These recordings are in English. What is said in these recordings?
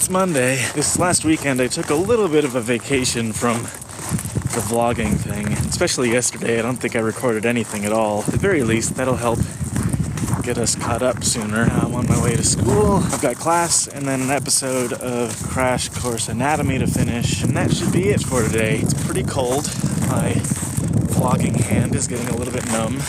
It's Monday. This last weekend I took a little bit of a vacation from the vlogging thing, especially yesterday. I don't think I recorded anything at all. At the very least, that'll help get us caught up sooner. I'm on my way to school. I've got class and then an episode of Crash Course Anatomy to finish, and that should be it for today. It's pretty cold. My vlogging hand is getting a little bit numb.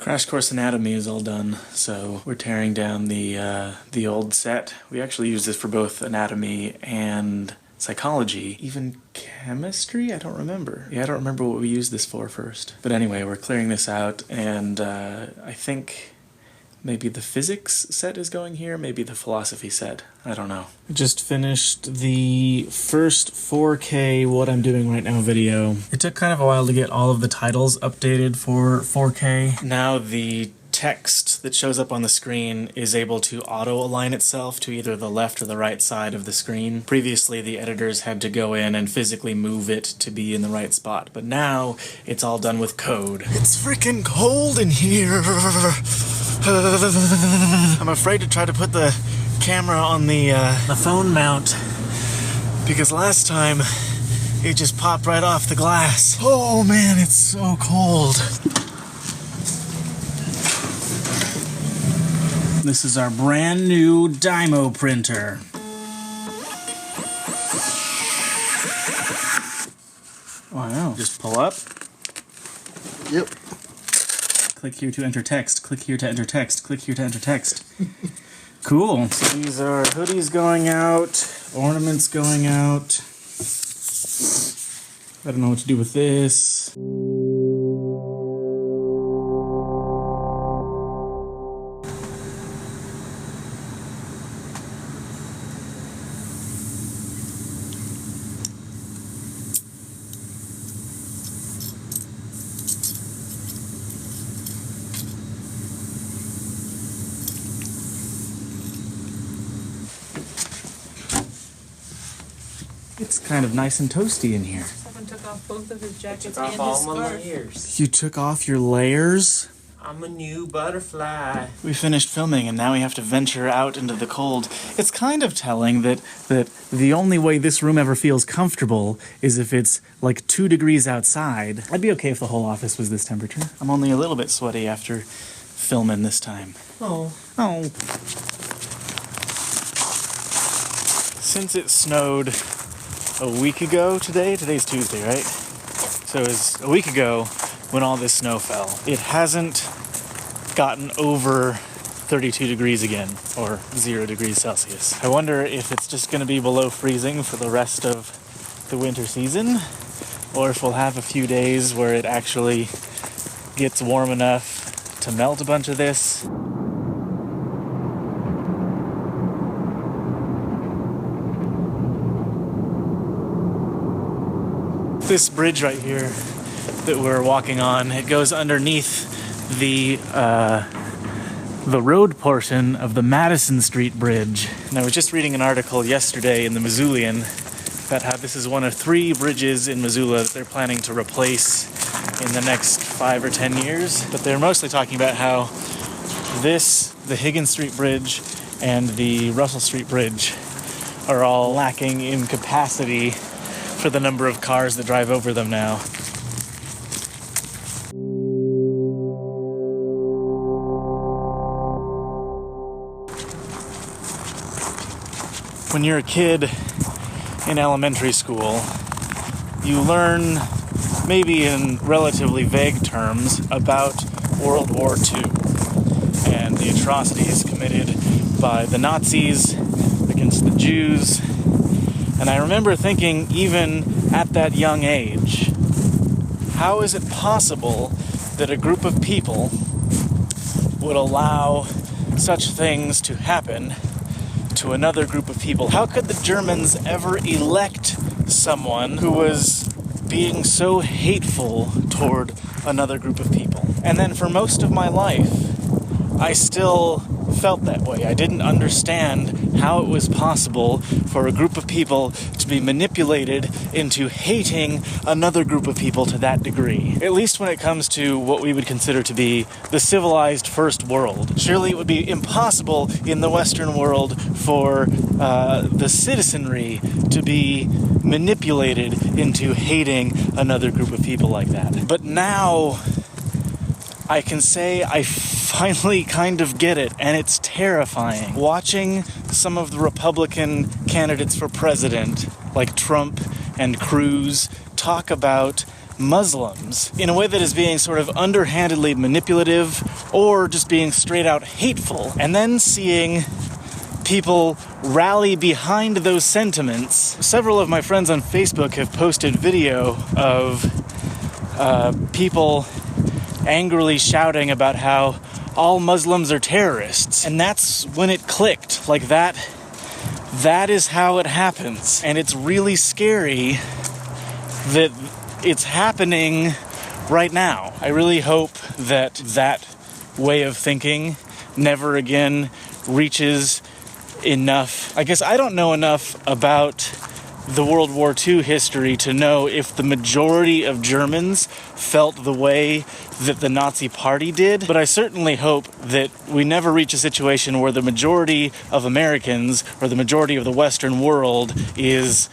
Crash Course Anatomy is all done, so we're tearing down the old set. We actually use this for both anatomy and psychology, even chemistry? I don't remember. Yeah, I don't remember what we used this for first. But anyway, we're clearing this out, and I think maybe the physics set is going here, maybe the philosophy set. I don't know. I just finished the first 4K What I'm Doing Right Now video. It took kind of a while to get all of the titles updated for 4K. Now the text that shows up on the screen is able to auto-align itself to either the left or the right side of the screen. Previously, the editors had to go in and physically move it to be in the right spot, but now it's all done with code. It's freaking cold in here! I'm afraid to try to put the camera on the phone mount, because last time it just popped right off the glass. Oh man, it's so cold. This is our brand new Dymo printer. Wow. Just pull up. Yep. Click here to enter text. Click here to enter text. Click here to enter text. Cool. So these are hoodies going out, ornaments going out. I don't know what to do with this. It's kind of nice and toasty in here. Stefan took off both of his jackets and his scarf. My layers. You took off your layers? I'm a new butterfly. We finished filming and now we have to venture out into the cold. It's kind of telling that the only way this room ever feels comfortable is if it's like 2 degrees outside. I'd be okay if the whole office was this temperature. I'm only a little bit sweaty after filming this time. Oh. Oh. Since it snowed a week ago today's Tuesday, right? So it was a week ago when all this snow fell. It hasn't gotten over 32 degrees again, or 0 degrees Celsius. I wonder if it's just going to be below freezing for the rest of the winter season, or if we'll have a few days where it actually gets warm enough to melt a bunch of this. This bridge right here that we're walking on, it goes underneath the road portion of the Madison Street Bridge. And I was just reading an article yesterday in the Missoulian about how this is one of 3 bridges in Missoula that they're planning to replace in the next 5 or 10 years. But they're mostly talking about how the Higgins Street Bridge and the Russell Street Bridge are all lacking in capacity for the number of cars that drive over them now. When you're a kid in elementary school, you learn, maybe in relatively vague terms, about World War II and the atrocities committed by the Nazis against the Jews. And I remember thinking, even at that young age, how is it possible that a group of people would allow such things to happen to another group of people? How could the Germans ever elect someone who was being so hateful toward another group of people? And then for most of my life, I still felt that way. I didn't understand how it was possible for a group of people to be manipulated into hating another group of people to that degree. At least when it comes to what we would consider to be the civilized first world. Surely it would be impossible in the Western world for the citizenry to be manipulated into hating another group of people like that. But now I can say I finally kind of get it, and it's terrifying. Watching some of the Republican candidates for president, like Trump and Cruz, talk about Muslims in a way that is being sort of underhandedly manipulative or just being straight out hateful, and then seeing people rally behind those sentiments. Several of my friends on Facebook have posted video of people angrily shouting about how all Muslims are terrorists. And that's when it clicked. Like that is how it happens. And it's really scary that it's happening right now. I really hope that that way of thinking never again reaches enough. I guess I don't know enough about the World War II history to know if the majority of Germans felt the way that the Nazi Party did, but I certainly hope that we never reach a situation where the majority of Americans or the majority of the Western world is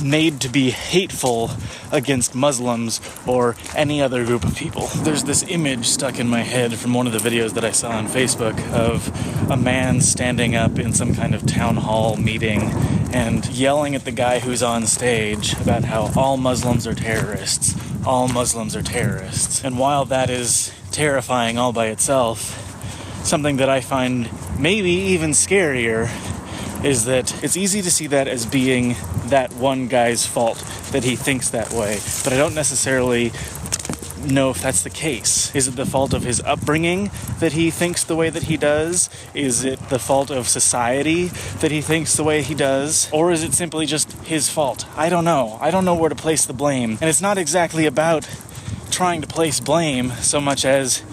made to be hateful against Muslims or any other group of people. There's this image stuck in my head from one of the videos that I saw on Facebook of a man standing up in some kind of town hall meeting and yelling at the guy who's on stage about how all Muslims are terrorists. All Muslims are terrorists. And while that is terrifying all by itself, something that I find maybe even scarier is that it's easy to see that as being that one guy's fault, that he thinks that way. But I don't necessarily know if that's the case. Is it the fault of his upbringing that he thinks the way that he does? Is it the fault of society that he thinks the way he does? Or is it simply just his fault? I don't know. I don't know where to place the blame. And it's not exactly about trying to place blame so much as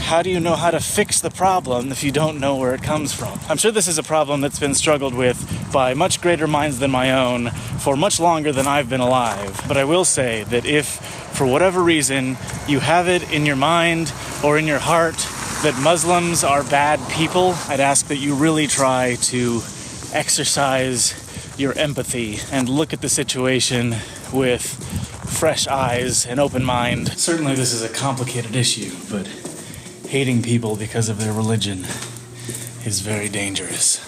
how do you know how to fix the problem if you don't know where it comes from? I'm sure this is a problem that's been struggled with by much greater minds than my own for much longer than I've been alive. But I will say that if, for whatever reason, you have it in your mind or in your heart that Muslims are bad people, I'd ask that you really try to exercise your empathy and look at the situation with fresh eyes and open mind. Certainly this is a complicated issue, but hating people because of their religion is very dangerous.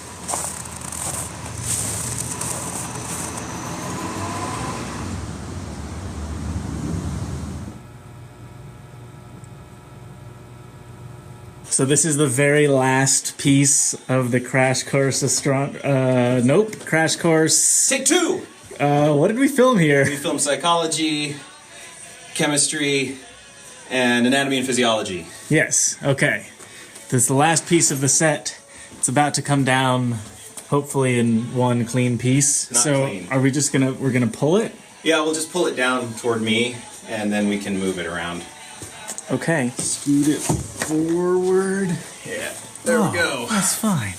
So this is the very last piece of the Crash Course Crash Course. Take two! What did we film here? We filmed psychology, chemistry, and anatomy and physiology. Yes, okay. This is the last piece of the set. It's about to come down, hopefully in one clean piece. Not so clean. Are we just we're gonna pull it? Yeah, we'll just pull it down toward me, and then we can move it around. Okay. Scoot it forward. Yeah, there we go. That's fine.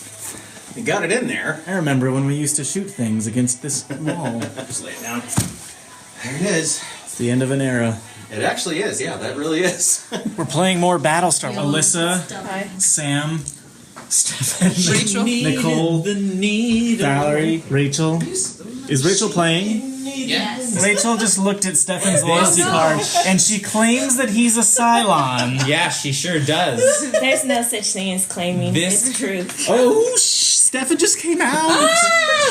You got it in there. I remember when we used to shoot things against this wall. Just lay it down. There it is. It's the end of an era. It actually is, yeah, that really is. We're playing more Battlestar. Yo, Alyssa, Hi. Sam, Stefan, Rachel. Nicole, The needle. Valerie, Rachel. Is Rachel playing? Yes. Rachel just looked at Stefan's loyalty card, and she claims that he's a Cylon. Yeah, she sure does. There's no such thing as claiming. This- It's truth. Oh, Stefan just came out.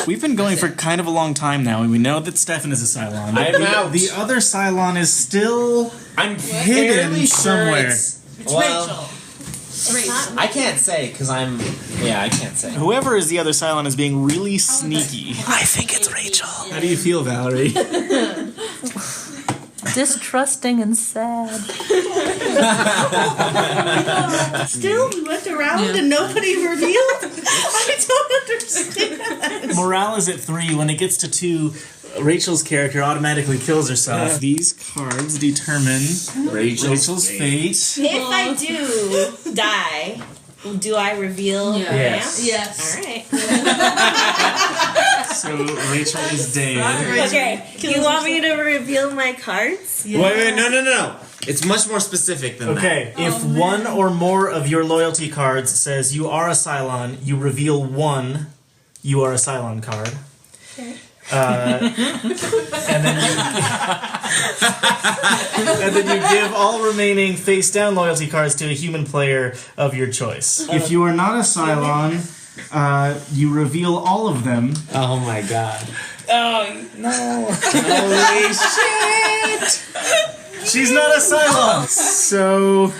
We've been going for kind of a long time now, and we know that Stefan is a Cylon. I'm out. The other Cylon is still I'm hidden fairly somewhere. sure well, Rachel. I can't say because I can't say. Whoever is the other Cylon is being really sneaky. I think it's Rachel. How do you feel, Valerie? Distrusting and sad. Still, we went around and nobody revealed? I don't understand. Morale is at 3. When it gets to 2, Rachel's character automatically kills herself. These cards determine Rachel's fate. If I do die, do I reveal who I am? Yes. All right. So Rachel is dead. Okay, you want me to reveal my cards? Wait, no. It's much more specific than Okay, if one or more of your loyalty cards says you are a Cylon, you reveal one you are a Cylon card. Okay. And then you give all remaining face down loyalty cards to a human player of your choice. If you are not a Cylon, you reveal all of them. that. Oh my god. Oh, no. Holy shit! She's not a Cylon! So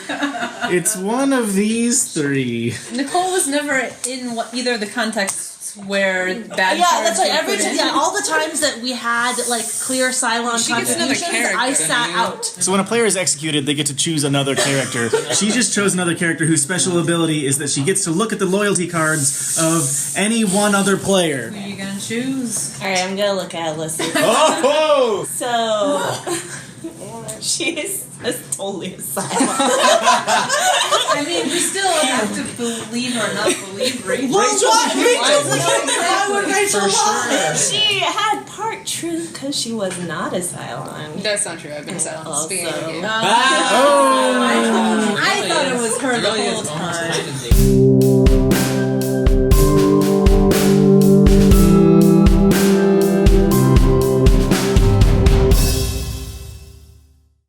it's one of these three. Nicole was never in either of the contexts where bad Yeah, cards that's like were every put in. time. Yeah, all the times that we had like clear Cylon She gets another contributions, character, I sat out. So when a player is executed, they get to choose another character. She just chose another character whose special ability is that she gets to look at the loyalty cards of any one other player. Who are you gonna choose? All right, I'm gonna look at Alyssa. Oh! So she is totally a Cylon. I mean, we still have to believe or not believe Rachel. Rachel's like, why would Rachel For lie? sure. She had part truth because she was not a Cylon. That's not true. I've been silent. Speaking of you. I thought it was her the whole time.